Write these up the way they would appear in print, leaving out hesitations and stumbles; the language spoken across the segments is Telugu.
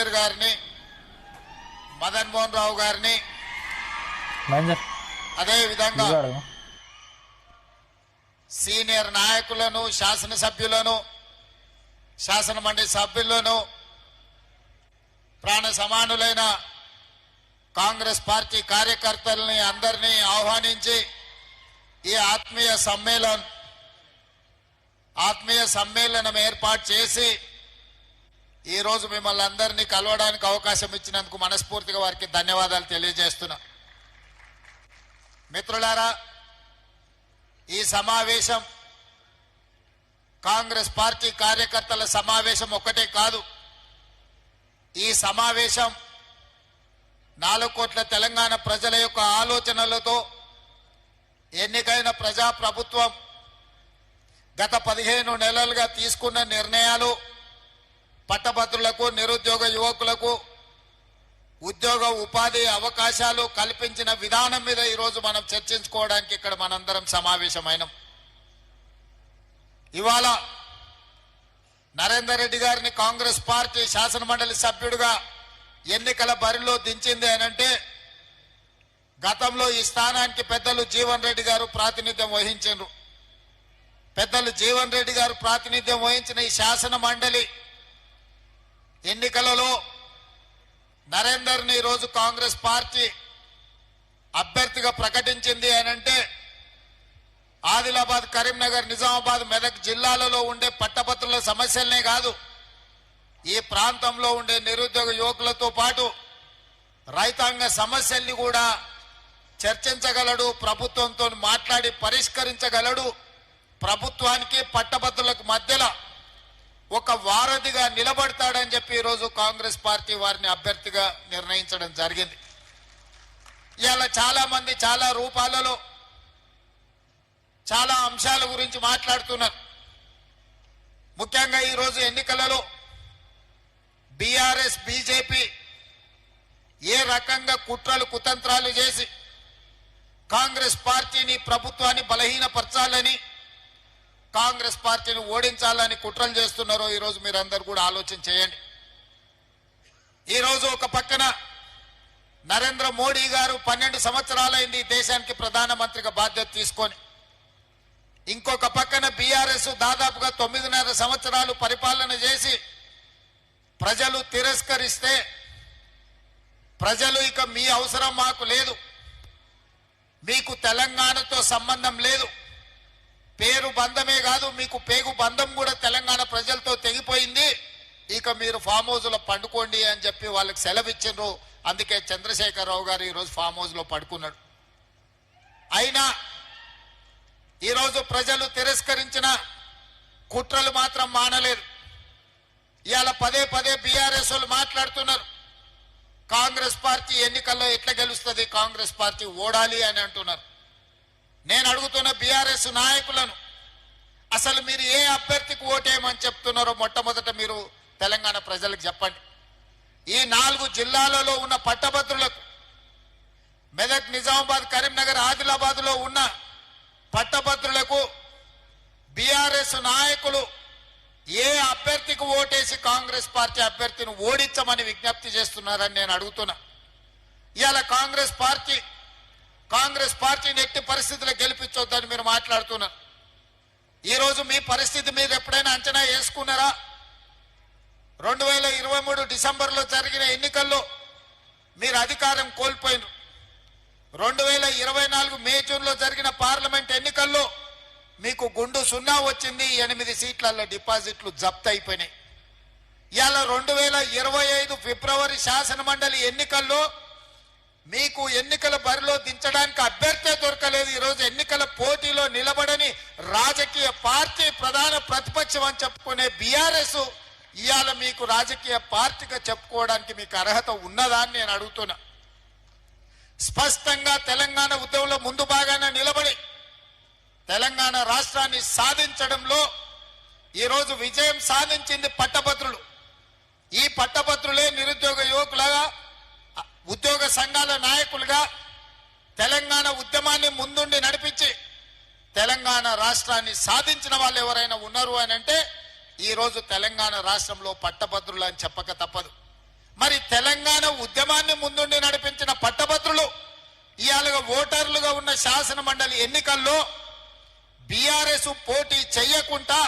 కేసీఆర్ గారిని, మదన్ మోహన్ రావు గారిని, అదే విధంగా సీనియర్ నాయకులను, శాసనసభ్యులను, శాసనమండలి సభ్యులను, ప్రాణ సమానులైన కాంగ్రెస్ పార్టీ కార్యకర్తల్ని అందరినీ ఆహ్వానించి ఈ ఆత్మీయ సమ్మేళనం ఏర్పాటు చేసి ఈరోజు మిమ్మల్ని అందరినీ కలవడానికి అవకాశం ఇచ్చినందుకు మనస్ఫూర్తిగా వారికి ధన్యవాదాలు తెలియజేస్తున్నా. మిత్రులారా, ఈ సమావేశం కాంగ్రెస్ పార్టీ కార్యకర్తల సమావేశం ఒక్కటే కాదు. ఈ సమావేశం 4 కోట్ల తెలంగాణ ప్రజల యొక్క ఆలోచనలతో ఎన్నికైన ప్రజాప్రభుత్వం గత 15 నెలలుగా తీసుకున్న నిర్ణయాలు, పట్టభద్రులకు, నిరుద్యోగ యువకులకు ఉద్యోగ ఉపాధి అవకాశాలు కల్పించిన విధానం మీద ఈరోజు మనం చర్చించుకోవడానికి ఇక్కడ మనందరం సమావేశమైనాం. ఇవాళ నరేందర్ రెడ్డి గారిని కాంగ్రెస్ పార్టీ శాసనమండలి సభ్యుడిగా ఎన్నికల బరిలో దించింది అనంటే గతంలో ఈ స్థానానికి పెద్దలు జీవన్ రెడ్డి గారు ప్రాతినిధ్యం వహించారు. పెద్దలు జీవన్ రెడ్డి గారు ప్రాతినిధ్యం వహించిన ఈ శాసన మండలి ఎన్నికలలో నరేందర్ని ఈరోజు కాంగ్రెస్ పార్టీ అభ్యర్థిగా ప్రకటించింది అనంటే ఆదిలాబాద్, కరీంనగర్, నిజామాబాద్, మెదక్ జిల్లాలలో ఉండే పట్టభద్రుల సమస్యలనే కాదు, ఈ ప్రాంతంలో ఉండే నిరుద్యోగ యువకులతో పాటు రైతాంగ సమస్యల్ని కూడా చర్చించగలడు, ప్రభుత్వంతో మాట్లాడి పరిష్కరించగలడు, ప్రభుత్వానికి పట్టభద్రులకు మధ్యలో ఒక వారధిగా నిలబడతాడని చెప్పి ఈరోజు కాంగ్రెస్ పార్టీ వారిని అభ్యర్థిగా నిర్ణయించడం జరిగింది. ఇవాళ చాలా మంది చాలా రూపాలలో చాలా అంశాల గురించి మాట్లాడుతున్నారు. ముఖ్యంగా ఈరోజు ఎన్నికలలో బీఆర్ఎస్, బీజేపీ ఏ రకంగా కుట్రలు కుతంత్రాలు చేసి కాంగ్రెస్ పార్టీని, ప్రభుత్వాన్ని బలహీనపరచాలని, కాంగ్రెస్ పార్టీని ఓడించాలని కుట్రలు చేస్తున్నారో ఈరోజు మీరందరూ కూడా ఆలోచన చేయండి. ఈరోజు ఒక పక్కన నరేంద్ర మోడీ గారు 12 సంవత్సరాలైంది దేశానికి ప్రధానమంత్రిగా బాధ్యత తీసుకొని, ఇంకొక పక్కన బీఆర్ఎస్ దాదాపుగా 9.5 సంవత్సరాలు పరిపాలన చేసి ప్రజలు తిరస్కరిస్తే, ప్రజలు ఇక మీ అవసరం మాకు లేదు, మీకు తెలంగాణతో సంబంధం లేదు, పేరు బంధమే కాదు మీకు పేగు బంధం కూడా తెలంగాణ ప్రజలతో తెగిపోయింది, ఇక మీరు ఫామ్ హౌస్ లో పండుకోండి అని చెప్పి వాళ్ళకి సెలవు ఇచ్చిండ్రు. అందుకే చంద్రశేఖరరావు గారు ఈరోజు ఫామ్ హౌస్ లో పడుకున్నాడు. అయినా ఈరోజు ప్రజలు తిరస్కరించిన కుట్రలు మాత్రం మానలేదు. ఇవాళ పదే పదే బీఆర్ఎస్ వాళ్ళు మాట్లాడుతున్నారు, కాంగ్రెస్ పార్టీ ఎన్నికల్లో ఎట్లా గెలుస్తుంది, కాంగ్రెస్ పార్టీ ఓడాలి అని అంటున్నారు. నేను అడుగుతున్న బీఆర్ఎస్ నాయకులను, అసలు మీరు ఏ అభ్యర్థికి ఓటేయమని చెప్తున్నారో మొట్టమొదట మీరు తెలంగాణ ప్రజలకు చెప్పండి. ఈ 4 జిల్లాలలో ఉన్న పట్టభద్రులకు, మెదక్, నిజామాబాద్, కరీంనగర్, ఆదిలాబాద్ లో ఉన్న పట్టభద్రులకు బీఆర్ఎస్ నాయకులు ఏ అభ్యర్థికి ఓటేసి కాంగ్రెస్ పార్టీ అభ్యర్థిని ఓడించమని విజ్ఞప్తి చేస్తున్నారని నేను అడుగుతున్నా. ఇవాళ కాంగ్రెస్ పార్టీని ఎట్టి పరిస్థితుల్లో గెలిపించొద్దని మీరు మాట్లాడుతున్నారు. ఈరోజు మీ పరిస్థితి మీరు ఎప్పుడైనా అంచనా వేసుకున్నారా? 2023 డిసెంబర్లో జరిగిన ఎన్నికల్లో మీరు అధికారం కోల్పోయినారు. 2024 మే, జూన్లో జరిగిన పార్లమెంట్ ఎన్నికల్లో మీకు గుండు 0 వచ్చింది, 8 సీట్లలో డిపాజిట్లు జప్తు అయిపోయినాయి. ఇవాళ 2025 ఫిబ్రవరి శాసనమండలి ఎన్నికల్లో మీకు ఎన్నికల బరిలో దించడానికి అభ్యర్థే దొరకలేదు. ఈరోజు ఎన్నికల పోటీలో నిలబడని రాజకీయ పార్టీ ప్రధాన ప్రతిపక్షం అని చెప్పుకునే బీఆర్ఎస్ ఇవాళ మీకు రాజకీయ పార్టీగా చెప్పుకోవడానికి మీకు అర్హత ఉన్నదా అని నేను అడుగుతున్నా. స్పష్టంగా తెలంగాణ ఉద్యమంలో ముందు భాగాన నిలబడి తెలంగాణ రాష్ట్రాన్ని సాధించడంలో ఈరోజు విజయం సాధించింది పట్టభద్రులు. ఈ పట్టభద్రులే నిరుద్యోగ యువకులుగా, ఉద్యోగ సంఘాల నాయకులుగా తెలంగాణ ఉద్యమాన్ని ముందుండి నడిపించి తెలంగాణ రాష్ట్రాన్ని సాధించిన వాళ్ళు ఎవరైనా ఉన్నారు అని అంటే ఈరోజు తెలంగాణ రాష్ట్రంలో పట్టభద్రులు అని చెప్పక తప్పదు. శాసన మండలి ఎన్నికల్లో బీఆర్ఎస్ పోటీ చెయ్యకుండా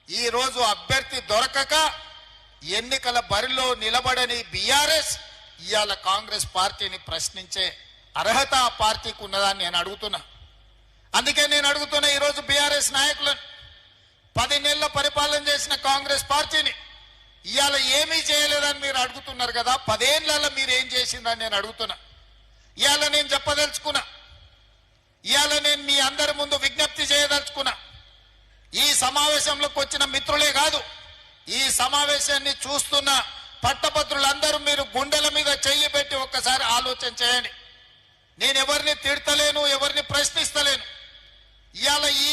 ఈ రోజు అభ్యర్థి దొరకక ఎన్నికల బరిలో నిలబడని బీఆర్ఎస్ ఇవాళ కాంగ్రెస్ పార్టీని ప్రశ్నించే అర్హత ఆ పార్టీకి ఉన్నదని నేను అడుగుతున్నా. అందుకే నేను అడుగుతున్నా ఈరోజు బీఆర్ఎస్ నాయకులను, 10 నెలల పరిపాలన చేసిన కాంగ్రెస్ పార్టీని ఇవాళ ఏమీ చేయలేదని మీరు అడుగుతున్నారు కదా, 10 ఏళ్లలో మీరు ఏం చేసిందని నేను అడుగుతున్నా. ఇవాళ నేను చెప్పదలుచుకున్నా, ఇవాళ నేను మీ అందరి ముందు విజ్ఞప్తి చేయదలుచుకున్నా. ఈ సమావేశంలోకి వచ్చిన మిత్రులే కాదు, ఈ సమావేశాన్ని చూస్తున్న పట్టభద్రులందరూ మీరు గుండెల మీద చెయ్యి పెట్టి ఒక్కసారి ఆలోచన చేయండి. నేను ఎవరిని తిడతలేను, ఎవరిని ప్రశ్నిస్తలేను. ఇవాళ ఈ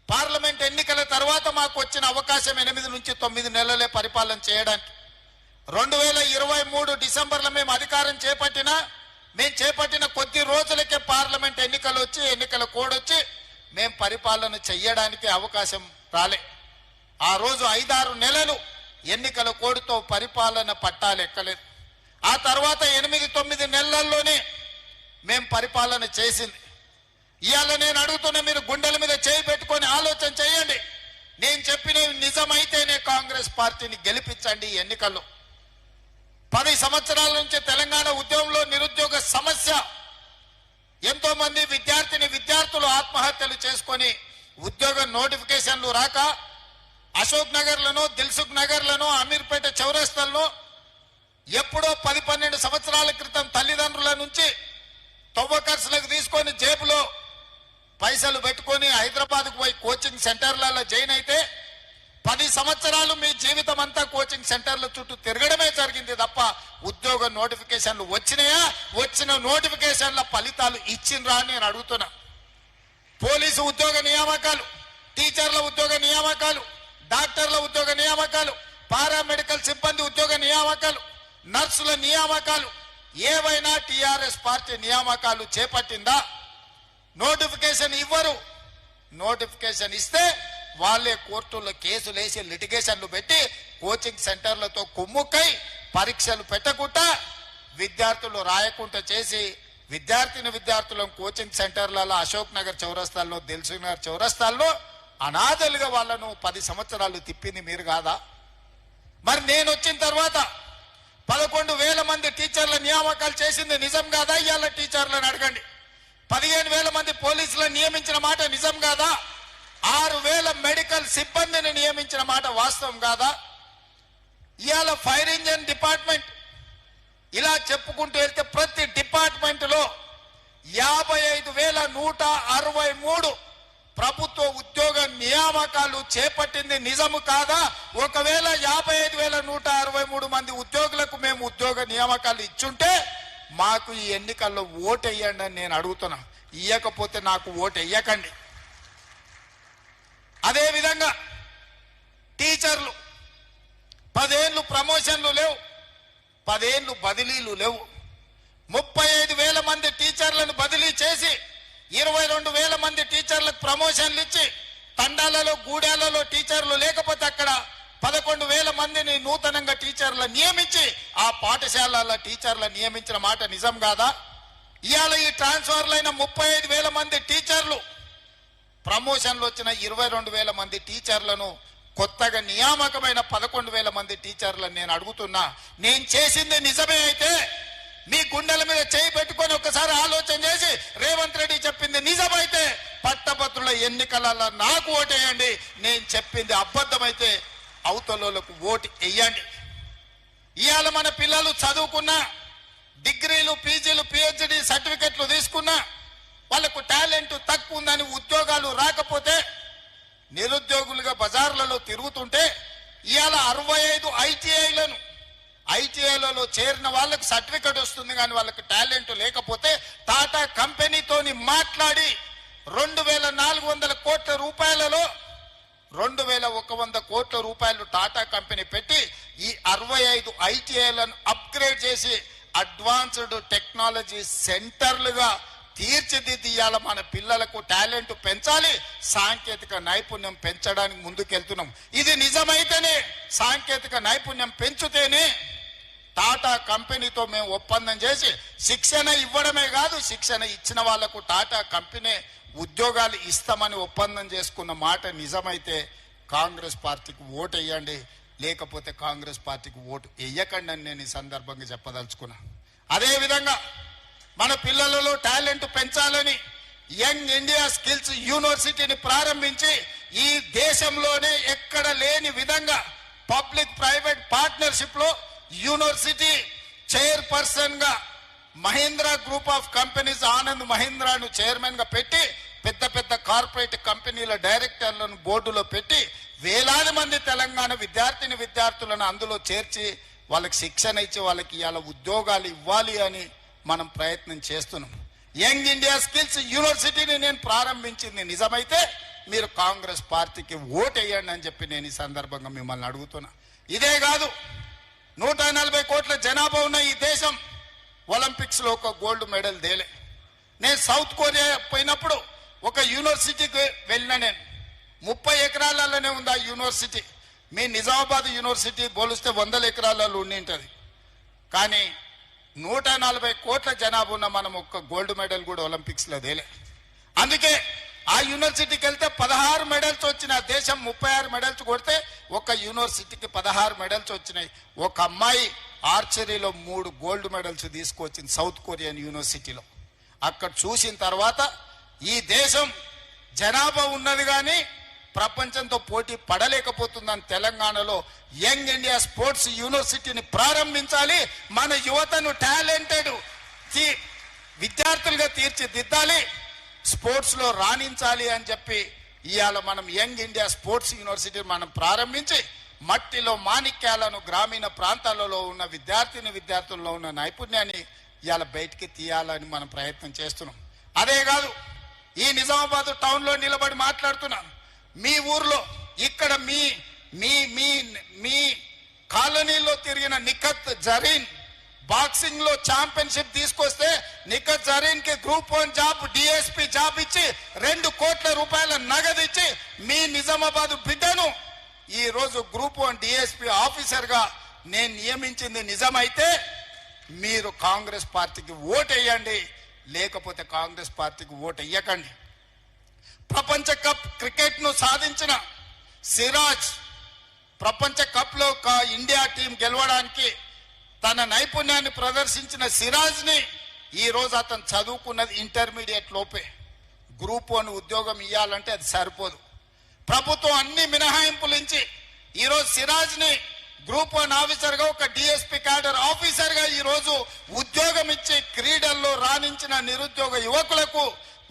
పార్లమెంట్ ఎన్నికల తర్వాత మాకు వచ్చిన అవకాశం 8 నుంచి 9 నెలలే పరిపాలన చేయడానికి. 2023 డిసెంబర్లో మేము అధికారం చేపట్టిన కొద్ది రోజులకే పార్లమెంట్ ఎన్నికలు వచ్చి, ఎన్నికల కోడ్ వచ్చి మేము పరిపాలన చెయ్యడానికి అవకాశం రాలే. ఆ రోజు 5-6 నెలలు ఎన్నికల కోడ్తో పరిపాలన పట్టాలు ఎక్కలేదు. ఆ తర్వాత 8-9 నెలల్లోనే మేము పరిపాలన చేసింది. ఇవాళ నేను అడుగుతున్న మీరు గుండెల మీద చేయి పెట్టుకొని ఆలోచన చేయండి. నేను చెప్పిన నిజమైతేనే కాంగ్రెస్ పార్టీని గెలిపించండి. ఈ ఎన్నికల్లో 10 సంవత్సరాల నుంచి తెలంగాణ ఉద్యమంలో నిరుద్యోగ సమస్య, ఎంతో మంది విద్యార్థులు ఆత్మహత్యలు చేసుకొని ఉద్యోగ నోటిఫికేషన్లు రాక అశోక్ నగర్లను, దిల్సుఖ్ నగర్లను, అమీర్పేట చౌరస్తాలను ఎప్పుడో 10-12 సంవత్సరాల క్రితం తల్లిదండ్రుల నుంచి తవ్వకర్సులకు తీసుకొని జేబులో పైసలు పెట్టుకొని హైదరాబాద్కు పోయి కోచింగ్ సెంటర్లలో జాయిన్ అయితే 10 సంవత్సరాలు మీ జీవితం అంతా కోచింగ్ సెంటర్ల చుట్టూ తిరగడమే జరిగింది తప్ప ఉద్యోగ నోటిఫికేషన్లు వచ్చినాయా? వచ్చిన నోటిఫికేషన్ల ఫలితాలు ఇచ్చిండ్రా అని నేను అడుగుతున్నా. పోలీసు ఉద్యోగ నియామకాలు, టీచర్ల ఉద్యోగ నియామకాలు, డాక్టర్ల ఉద్యోగ నియామకాలు, పారామెడికల్ సిబ్బంది ఉద్యోగ నియామకాలు, నర్సుల నియామకాలు ఏవైనా టిఆర్ఎస్ పార్టీ నియామకాలు చేపట్టిందా? నోటిఫికేషన్ ఇవ్వరు. నోటిఫికేషన్ ఇస్తే వాళ్ళే కోర్టుల్లో కేసులు వేసి లిటిగేషన్లు పెట్టి కోచింగ్ సెంటర్లతో కుమ్ముక్కై పరీక్షలు పెట్టకుండా విద్యార్థులు రాయకుండా చేసి విద్యార్థులను కోచింగ్ సెంటర్లలో అశోక్ నగర్ చౌరస్తాల్లో, దిల్సుఖ్ నగర్ చౌరస్తాల్లో అనాథలుగా వాళ్ళను 10 సంవత్సరాలు తిప్పింది మీరు కాదా? మరి నేను వచ్చిన తర్వాత 11,000 మంది టీచర్ల నియామకాలు చేసింది నిజం కాదా? ఇవాళ టీచర్లను అడగండి. 15,000 మంది పోలీసులను నియమించిన మాట నిజం కాదా? 6,000 మెడికల్ సిబ్బందిని నియమించిన మాట వాస్తవం కాదా? ఇవాళ ఫైర్ ఇంజన్ డిపార్ట్మెంట్ ఇలా చెప్పుకుంటూ వెళ్తే ప్రతి డిపార్ట్మెంట్ లో 55,163 ప్రభుత్వ ఉద్యోగ నియామకాలు చేపట్టింది నిజము కాదా? ఒకవేళ 55,163 మంది ఉద్యోగులకు మేము ఉద్యోగ నియామకాలు ఇచ్చుంటే మాకు ఈ ఎన్నికల్లో ఓటు వేయండి అని నేను అడుగుతున్నా. ఇయ్యకపోతే నాకు ఓటు వేయకండి. అదేవిధంగా టీచర్లు 10 ఏళ్ళు ప్రమోషన్లు లేవు, 10 ఏళ్ళు బదిలీలు లేవు. 35,000 మంది టీచర్లను బదిలీ చేసి 22,000 మంది టీచర్లకు ప్రమోషన్లు ఇచ్చి తండాలలో, గూడాలలో టీచర్లు లేకపోతే అక్కడ 11,000 మందిని నూతనంగా టీచర్లు నియమించి ఆ పాఠశాలల టీచర్లు నియమించిన మాట నిజం కాదా? ఇవాళ ఈ ట్రాన్స్ఫర్లైన 35,000 మంది టీచర్లు, ప్రమోషన్లు వచ్చిన 22,000 మంది టీచర్లను, కొత్తగా నియామకమైన 11,000 మంది టీచర్లను నేను అడుగుతున్నా. నేను చేసింది నిజమే అయితే మీ గుండెల మీద చేయి పెట్టుకొని ఒక్కసారి ఆలోచన చేసి రేవంత్ రెడ్డి చెప్పింది నిజమైతే పట్టభద్రుల ఎన్నికలలో నాకు ఓటేయండి. నేను చెప్పింది అబద్ధమైతే అవతలకు ఓటు వేయండి. ఇవాళ మన పిల్లలు చదువుకున్నా, డిగ్రీలు, పీజీలు, పిహెచ్డి సర్టిఫికెట్లు తీసుకున్నా వాళ్ళకు టాలెంట్ తక్కువ ఉందని ఉద్యోగాలు రాకపోతే నిరుద్యోగులుగా బజార్లలో తిరుగుతుంటే ఇవాళ 65 ఐటీఐలలో చేరిన వాళ్ళకి సర్టిఫికెట్ వస్తుంది కానీ వాళ్ళకి టాలెంట్ లేకపోతే టాటా కంపెనీతోని మాట్లాడి 2,400 కోట్ల రూపాయలలో 2,100 కోట్ల రూపాయలు టాటా కంపెనీ పెట్టి ఈ 65 ఐటీఐలను అప్గ్రేడ్ చేసి అడ్వాన్స్డ్ టెక్నాలజీ సెంటర్లుగా తీర్చిదిద్దియాల. మన పిల్లలకు టాలెంట్ పెంచాలి, సాంకేతిక నైపుణ్యం పెంచడానికి ముందుకెళ్తున్నాం. ఇది నిజమైతేనే, సాంకేతిక నైపుణ్యం పెంచుతేనే టాటా కంపెనీతో మేము ఒప్పందం చేసి శిక్షణ ఇవ్వడమే కాదు, శిక్షణ ఇచ్చిన వాళ్లకు టాటా కంపెనీ ఉద్యోగాలు ఇస్తామని ఒప్పందం చేసుకున్న మాట నిజమైతే కాంగ్రెస్ పార్టీకి ఓటు వేయండి, లేకపోతే కాంగ్రెస్ పార్టీకి ఓటు వేయకండి అని నేను ఈ సందర్భంగా చెప్పదలుచుకున్నా. అదేవిధంగా మన పిల్లలలో టాలెంట్ పెంచాలని యంగ్ ఇండియా స్కిల్స్ యూనివర్సిటీని ప్రారంభించి ఈ దేశంలోనే ఎక్కడ లేని విధంగా పబ్లిక్ ప్రైవేట్ పార్ట్నర్షిప్ లో యూనివర్సిటీ చైర్పర్సన్ గా Mahindra group of companies Anand మహీంద్రాను చైర్మన్ గా పెట్టి పెద్ద పెద్ద కార్పొరేట్ కంపెనీల డైరెక్టర్లను బోర్డులో పెట్టి వేలాది మంది తెలంగాణ విద్యార్థులను అందులో చేర్చి వాళ్ళకి శిక్షణ ఇచ్చి వాళ్ళకి ఇవాళ ఉద్యోగాలు ఇవ్వాలి అని మనం ప్రయత్నం చేస్తున్నాం. యంగ్ ఇండియా స్కిల్స్ యూనివర్సిటీని నేను ప్రారంభించింది నిజమైతే మీరు కాంగ్రెస్ పార్టీకి ఓటు వేయండి అని చెప్పి నేను ఈ సందర్భంగా మిమ్మల్ని అడుగుతున్నా. ఇదే కాదు, 140 కోట్ల జనాభా ఉన్న ఈ దేశం ఒలింపిక్స్ లో ఒక గోల్డ్ మెడల్ దేలే. నేను సౌత్ కొరియా పోయినప్పుడు ఒక యూనివర్సిటీకి వెళ్ళిన, నేను 30 ఎకరాలలోనే ఉంది ఆ యూనివర్సిటీ. మీ నిజామాబాద్ యూనివర్సిటీ పోలిస్తే 100 ఎకరాలలో ఉండి ఉంటుంది. కానీ 140 కోట్ల జనాభా ఉన్న మనం ఒక్క గోల్డ్ మెడల్ కూడా ఒలింపిక్స్ లో దేలే. అందుకే ఆ యూనివర్సిటీకి వెళ్తే 16 మెడల్స్ వచ్చినాయి. దేశం 36 మెడల్స్ కొడితే ఒక యూనివర్సిటీకి 16 మెడల్స్ వచ్చినాయి. ఒక అమ్మాయి ఆర్చరీలో 3 గోల్డ్ మెడల్స్ తీసుకొచ్చింది సౌత్ కొరియన్ యూనివర్సిటీలో. అక్కడ చూసిన తర్వాత ఈ దేశం జనాభా ఉన్నది కానీ ప్రపంచంతో పోటీ పడలేకపోతుందని తెలంగాణలో యంగ్ ఇండియా స్పోర్ట్స్ యూనివర్సిటీని ప్రారంభించాలి. మన యువతను టాలెంటెడ్ విద్యార్థులుగా తీర్చిదిద్దాలి, స్పోర్ట్స్ లో రాణించాలి అని చెప్పి ఇవాళ మనం యంగ్ ఇండియా స్పోర్ట్స్ యూనివర్సిటీ మనం ప్రారంభించి మట్టిలో మాణిక్యాలను గ్రామీణ ప్రాంతాలలో ఉన్న విద్యార్థుల్లో ఉన్న నైపుణ్యాన్ని ఇవాళ బయటికి తీయాలని మనం ప్రయత్నం చేస్తున్నాం. అదే కాదు, ఈ నిజామాబాద్ టౌన్ లో నిలబడి మాట్లాడుతున్నాం. మీ ఊర్లో ఇక్కడ మీ మీ మీ మీ కాలనీలో తిరిగిన నిఖత్ జరీన్ బాక్సింగ్ లో ఛాంపియన్షిప్ తీసుకొస్తే నిఖత్ జరీన్ కి గ్రూప్ 1 జాబ్ డిఎస్పీ జాబ్ ఇచ్చి 2 కోట్ల రూపాయల నగదు ఇచ్చి మీ నిజామాబాద్ బిడ్డను ఈ రోజు గ్రూప్ 1 డిఎస్పీ ఆఫీసర్ గా నేను నియమించింది నిజమైతే మీరు కాంగ్రెస్ పార్టీకి ఓటు వేయండి, లేకపోతే కాంగ్రెస్ పార్టీకి ఓటు వేయకండి. ప్రపంచ కప్ క్రికెట్ ను సాధించిన సిరాజ్ ప్రపంచ కప్ లో ఇండియా టీం గెలవడానికి తన నైపుణ్యాన్ని ప్రదర్శించిన సిరాజ్ ని ఈ రోజు అతను చదువుకున్నది ఇంటర్మీడియట్ లోపే. గ్రూప్ 1 ఉద్యోగం ఇవ్వాలంటే అది సరిపోదు. ప్రభుత్వం అన్ని మినహాయింపులు ఇచ్చి ఈ రోజు సిరాజ్ ని గ్రూప్ 1 ఆఫీసర్ గా ఒక డిఎస్పీ క్యాడర్ ఆఫీసర్ గా ఈ రోజు ఉద్యోగం ఇచ్చి క్రీడల్లో రాణించిన నిరుద్యోగ యువకులకు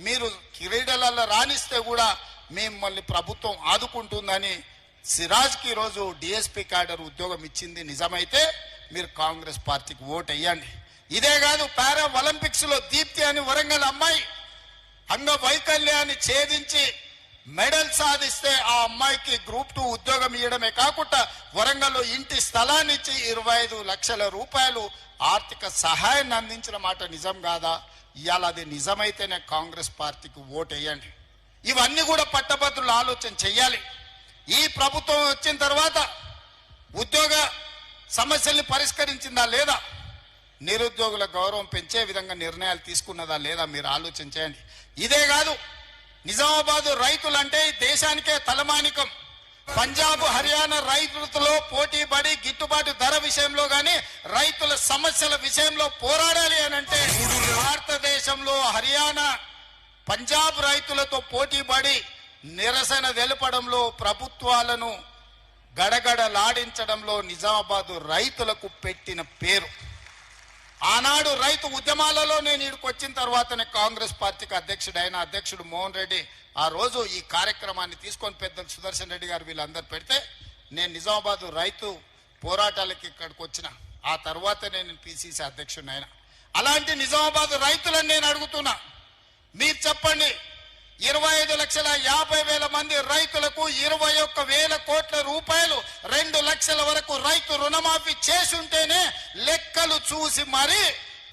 మీరు క్రీడలలో రాణిస్తే కూడా మిమ్మల్ని ప్రభుత్వం ఆదుకుంటుందని సిరాజ్ కి రోజు డిఎస్పీ క్యాడర్ ఉద్యోగం ఇచ్చింది నిజమైతే మీరు కాంగ్రెస్ పార్టీకి ఓటు వేయండి. ఇదే కాదు, పారా ఒలింపిక్స్ లో దీప్తి అని వరంగల్ అమ్మాయి అంగవైకల్యాన్ని ఛేదించి మెడల్ సాధిస్తే ఆ అమ్మాయికి గ్రూప్ 2 ఉద్యోగం ఇవ్వడమే కాకుండా వరంగల్లో ఇంటి స్థలాన్ని ఇచ్చి 25 లక్షల రూపాయలు ఆర్థిక సహాయాన్ని అందించిన మాట నిజం కాదా? ఇవాళ అది నిజమైతేనే కాంగ్రెస్ పార్టీకి ఓటు వేయండి. ఇవన్నీ కూడా పట్టభద్రులు ఆలోచన చెయ్యాలి. ఈ ప్రభుత్వం వచ్చిన తర్వాత ఉద్యోగ సమస్యల్ని పరిష్కరించిందా లేదా, నిరుద్యోగుల గౌరవం పెంచే విధంగా నిర్ణయాలు తీసుకున్నదా లేదా మీరు ఆలోచన చేయండి. ఇదే కాదు, నిజామాబాద్ రైతులంటే దేశానికే తలమానికం. పంజాబ్ హర్యానా రైతులతో పోటీ పడి గిట్టుబాటు ధర విషయంలో గాని రైతుల సమస్యల విషయంలో పోరాడాలి అని అంటే భారతదేశంలో హర్యానా పంజాబ్ రైతులతో పోటీ పడి నిరసన తెలపడంలో ప్రభుత్వాలను గడగడలాడించడంలో నిజామాబాద్ రైతులకు పెట్టిన పేరు. ఆనాడు రైతు ఉద్యమాలలో నేను ఇక్కడికి వచ్చిన తర్వాతనే కాంగ్రెస్ పార్టీకి అధ్యక్షుడైన అధ్యక్షుడు మోహన్ రెడ్డి ఆ రోజు ఈ కార్యక్రమాన్ని తీసుకొని పెద్దలు సుదర్శన్ రెడ్డి గారు వీళ్ళందరూ పెడితే నేను నిజామాబాద్ రైతు పోరాటాలకి ఇక్కడికి వచ్చిన. ఆ తర్వాత నేను పిసిసి అధ్యక్షుడిని అయినా. అలాంటి నిజామాబాద్ రైతులను నేను అడుగుతున్నా, మీరు చెప్పండి, 25,50,000 మంది రైతులకు 21,000 కోట్ల రూపాయలు 2 లక్షల వరకు రైతు రుణమాఫీ చేసుంటేనే లెక్కలు చూసి మరి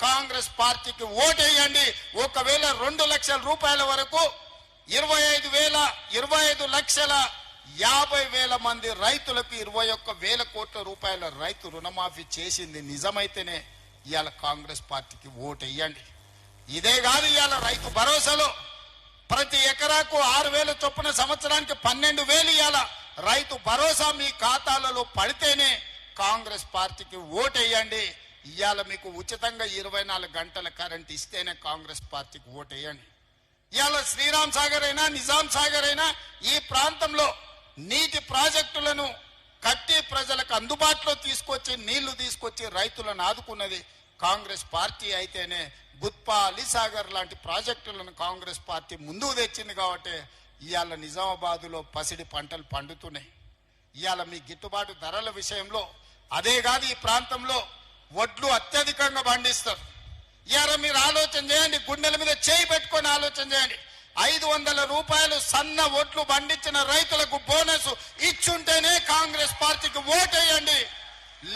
కాంగ్రెస్ పార్టీకి ఓటేయండి. ఒకవేళ 2 లక్షల రూపాయల వరకు 25 50,000 మంది రైతులకు 21,000 కోట్ల రూపాయల రైతు రుణమాఫీ చేసింది నిజమైతేనే ఇవాళ కాంగ్రెస్ పార్టీకి ఓటు వేయండి. ఇదే కాదు, ఇవాళ రైతు భరోసాలో ప్రతి ఎకరాకు 6,000 చొప్పున సంవత్సరానికి 12,000 ఇవాళ రైతు భరోసా మీ ఖాతాలలో పడితేనే కాంగ్రెస్ పార్టీకి ఓటు వేయండి. ఇవాళ మీకు ఉచితంగా 24 గంటల కరెంట్ ఇస్తేనే కాంగ్రెస్ పార్టీకి ఓటు వేయండి. ఇవాళ శ్రీరామ్ సాగర్ అయినా నిజాం సాగర్ అయినా ఈ ప్రాంతంలో నీటి ప్రాజెక్టులను కట్టి ప్రజలకు అందుబాటులో తీసుకొచ్చి నీళ్లు తీసుకొచ్చి రైతులను ఆదుకున్నది కాంగ్రెస్ పార్టీ అయితేనే గుత్పా అలీసాగర్ లాంటి ప్రాజెక్టులను కాంగ్రెస్ పార్టీ ముందుకు తెచ్చింది. కాబట్టి ఇవాళ నిజామాబాదులో పసిడి పంటలు పండుతున్నాయి. ఇవాళ మీ గిట్టుబాటు ధరల విషయంలో అదే కాదు, ఈ ప్రాంతంలో వడ్లు అత్యధికంగా పండిస్తారు. ఇవాళ మీరు ఆలోచన చేయండి, గుండెల మీద చేయి పెట్టుకొని ఆలోచన చేయండి. 500 రూపాయలు సన్న ఓట్లు పండించిన రైతులకు బోనస్ ఇచ్చుంటేనే కాంగ్రెస్ పార్టీకి ఓటేయండి,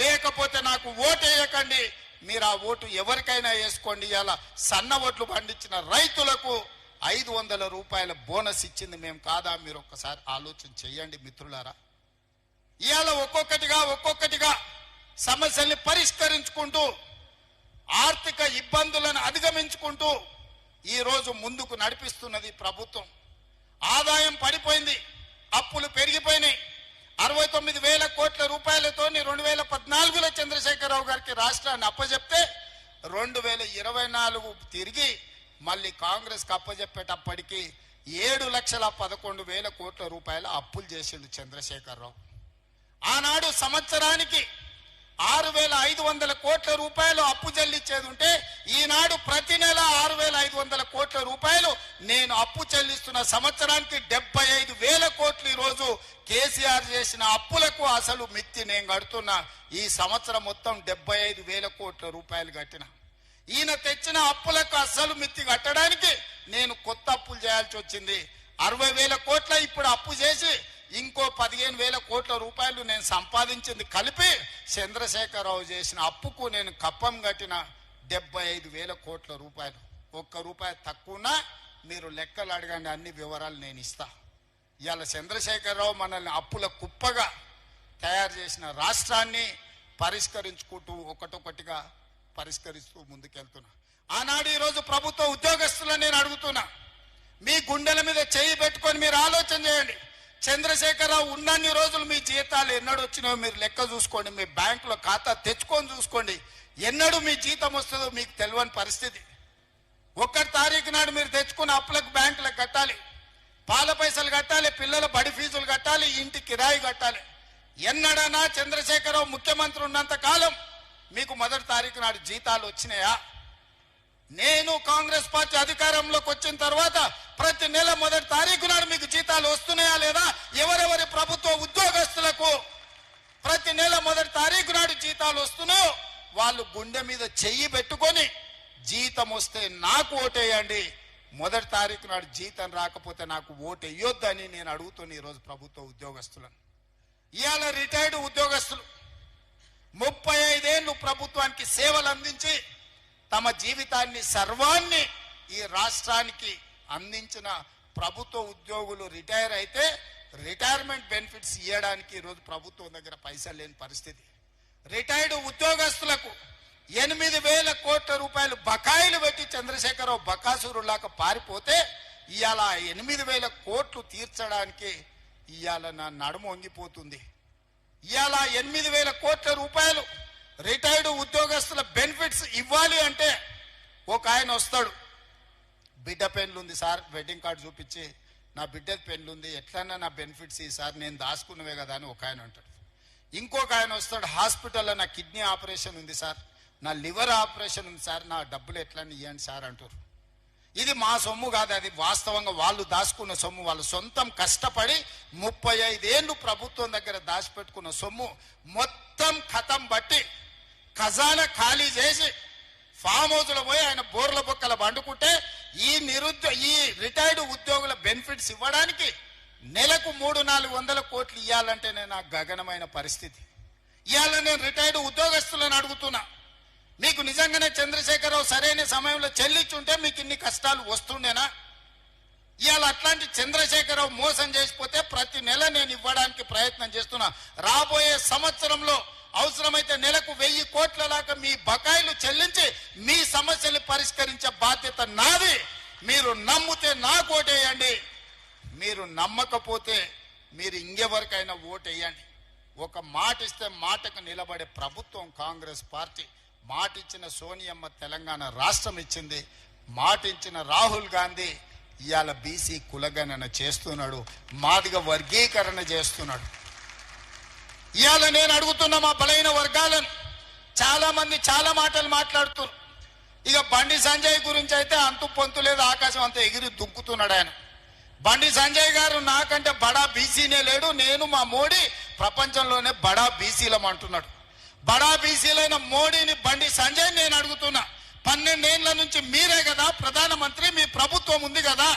లేకపోతే నాకు ఓటేయకండి. మీరు ఆ ఓటు ఎవరికైనా వేసుకోండి. ఇలా సన్న ఓట్లు పండించిన రైతులకు 500 రూపాయల బోనస్ ఇచ్చింది మేము కాదా? మీరు ఒక్కసారి ఆలోచన చేయండి మిత్రులారా. ఇవాళ ఒక్కొక్కటిగా సమస్యల్ని పరిష్కరించుకుంటూ ఆర్థిక ఇబ్బందులను అధిగమించుకుంటూ ఈ రోజు ముందుకు నడిపిస్తున్నది ప్రభుత్వం. ఆదాయం పడిపోయింది, అప్పులు పెరిగిపోయినాయి. 69,000 కోట్ల రూపాయలతో 2014లో చంద్రశేఖరరావు గారికి రాష్ట్రాన్ని అప్పచెప్తే 2024 తిరిగి మళ్ళీ కాంగ్రెస్ కి అప్పచెప్పేటప్పటికి 7,11,000 కోట్ల రూపాయల అప్పులు చేసిండు చంద్రశేఖరరావు. ఆనాడు సంవత్సరానికి 6,500 కోట్ల రూపాయలు అప్పు చెల్లించేది ఉంటే ఈనాడు ప్రతి నెల 6,500 కోట్ల రూపాయలు నేను అప్పు చెల్లిస్తున్న సంవత్సరానికి 75,000 కోట్లు ఈరోజు కేసీఆర్ చేసిన అప్పులకు అసలు మిత్తి నేను కడుతున్నా. ఈ సంవత్సరం మొత్తం 75,000 కోట్ల రూపాయలు కట్టిన. ఈయన తెచ్చిన అప్పులకు అసలు మిత్తి కట్టడానికి నేను కొత్త అప్పులు చేయాల్సి వచ్చింది. 60,000 కోట్ల ఇప్పుడు అప్పు చేసి ఇంకో 15,000 కోట్ల రూపాయలు నేను సంపాదించింది కలిపి చంద్రశేఖరరావు చేసిన అప్పుకు నేను కప్పం కట్టిన 75,000 కోట్ల రూపాయలు. ఒక్క రూపాయి తక్కువనా మీరు లెక్కలు అడగండి, అన్ని వివరాలు నేను ఇస్తా. ఇవాళ చంద్రశేఖరరావు మనల్ని అప్పుల కుప్పగా తయారు చేసిన రాష్ట్రాన్ని పరిష్కరించుకుంటూ ఒకటొకటిగా పరిష్కరిస్తూ ముందుకెళ్తున్నా. ఆనాడు ఈరోజు ప్రభుత్వ ఉద్యోగస్తులను నేను అడుగుతున్నా, మీ గుండెల మీద చేయి పెట్టుకొని మీరు ఆలోచన చేయండి. చంద్రశేఖరరావు ఉన్నన్ని రోజులు మీ జీతాలు ఎన్నడు వచ్చినాయో మీరు లెక్క చూసుకోండి. మీ బ్యాంకులో ఖాతా తెచ్చుకొని చూసుకోండి. ఎన్నడూ మీ జీతం వస్తుందో మీకు తెలియని పరిస్థితి. 1 తారీఖు నాడు మీరు తెచ్చుకున్న అప్పులకు బ్యాంకులకు కట్టాలి, పాల పైసలు కట్టాలి, పిల్లల బడి ఫీజులు కట్టాలి, ఇంటి కిరాయి కట్టాలి. ఎన్నడన్నా చంద్రశేఖరరావు ముఖ్యమంత్రి ఉన్నంత కాలం మీకు 1 తారీఖు నాడు జీతాలు వచ్చినాయా? నేను కాంగ్రెస్ పార్టీ అధికారంలోకి వచ్చిన తర్వాత ప్రతి నెల 1 తారీఖు నాడు మీకు జీతాలు వస్తున్నాయా లేదా? ఎవరెవరి ప్రభుత్వ ఉద్యోగస్తులకు ప్రతి నెల 1 తారీఖు నాడు జీతాలు వస్తున్నాయో వాళ్ళు గుండె మీద చెయ్యి పెట్టుకొని జీతం వస్తే నాకు ఓటేయండి, 1 తారీఖు నాడు జీతం రాకపోతే నాకు ఓటు వేయొద్దని నేను అడుగుతున్నా ఈరోజు ప్రభుత్వ ఉద్యోగస్తులను. ఇవాళ రిటైర్డ్ ఉద్యోగస్తులు 35 ఏళ్ళు ప్రభుత్వానికి సేవలు అందించి తమ జీవితాన్ని సర్వాన్ని ఈ రాష్ట్రానికి అందించిన ప్రభుత్వ ఉద్యోగులు రిటైర్ అయితే రిటైర్మెంట్ బెనిఫిట్స్ ఇవ్వడానికి ఈరోజు ప్రభుత్వం దగ్గర పైసలు లేని పరిస్థితి. రిటైర్డ్ ఉద్యోగస్తులకు 8,000 కోట్ల రూపాయలు బకాయిలు పెట్టి చంద్రశేఖరరావు బకాసురులాగా పారిపోతే ఇవాళ 8,000 కోట్లు తీర్చడానికి ఇవాళ నా నడుము వంగిపోతుంది. ఇవాళ 8,000 కోట్ల రూపాయలు రిటైర్డ్ ఉద్యోగస్తుల బెనిఫిట్స్ ఇవ్వాలి అంటే ఒక ఆయన వస్తాడు, బిడ్డ పెన్లు ఉంది సార్, వెడ్డింగ్ కార్డు చూపించి నా బిడ్డ పెన్లు ఉంది, ఎట్లన్నా నా బెనిఫిట్స్ ఈ సార్ నేను దాచుకున్నవే కదా అని ఒక ఆయన అంటాడు. ఇంకొక ఆయన వస్తాడు, హాస్పిటల్లో నా కిడ్నీ ఆపరేషన్ ఉంది సార్, నా లివర్ ఆపరేషన్ ఉంది సార్, నా డబ్బులు ఎట్లన్నా ఇవ్వండి సార్ అంటారు. ఇది మా సొమ్ము కాదు, అది వాస్తవంగా వాళ్ళు దాచుకున్న సొమ్ము. వాళ్ళు సొంతం కష్టపడి 35 ఏళ్ళు ప్రభుత్వం దగ్గర దాచిపెట్టుకున్న సొమ్ము మొత్తం ఖతం బట్టి ఖజానా ఖాళీ చేసి ఫామ్ హౌస్లో పోయి ఆయన బోర్ల బొక్కల పండుకుంటే ఈ రిటైర్డ్ ఉద్యోగుల బెనిఫిట్స్ ఇవ్వడానికి నెలకు 300-400 కోట్లు ఇవ్వాలంటేనే నాకు గగనమైన పరిస్థితి. ఇవాళ నేను రిటైర్డ్ ఉద్యోగస్తులను అడుగుతున్నా, మీకు నిజంగానే చంద్రశేఖరరావు సరైన సమయంలో చెల్లించుంటే మీకు ఇన్ని కష్టాలు వస్తుండేనా? ఇవాళ అట్లాంటి చంద్రశేఖరరావు మోసం చేసిపోతే ప్రతి నెల నేను ఇవ్వడానికి ప్రయత్నం చేస్తున్నా. రాబోయే సంవత్సరంలో అవసరమైతే నెలకు 1000 కోట్ల దాకా మీ బకాయిలు చెల్లించి మీ సమస్యలు పరిష్కరించే బాధ్యత నాది. మీరు నమ్మితే నాకు ఓటేయండి, మీరు నమ్మకపోతే మీరు ఇంకెవరికైనా ఓటేయండి. ఒక మాట ఇస్తే మాటకు నిలబడే ప్రభుత్వం కాంగ్రెస్ పార్టీ. మాట ఇచ్చిన సోనియమ్మ తెలంగాణ రాష్ట్రం ఇచ్చింది, మాట ఇచ్చిన రాహుల్ గాంధీ ఇవాళ బీసీ కులగణన చేస్తున్నాడు, మాదిగ వర్గీకరణ చేస్తున్నాడు. ఇవాళ నేను అడుగుతున్న మా బలైన వర్గాలను, చాలా మంది చాలా మాటలు మాట్లాడుతున్నారు. ఇక బండి సంజయ్ గురించి అయితే అంతు పొంతు లేదు, ఆకాశం అంతా ఎగిరి దుంకుతున్నాడు ఆయన. బండి సంజయ్ గారు నాకంటే బడా బీసీనే లేడు, నేను మా మోడీ ప్రపంచంలోనే బడా బీసీలం అంటున్నాడు. బడా బీసీలైన మోడీని బండి సంజయ్ నేను అడుగుతున్నా, 12 ఏళ్ల నుంచి మీరే కదా ప్రధానమంత్రి, మీ ప్రభుత్వం ఉంది కదా,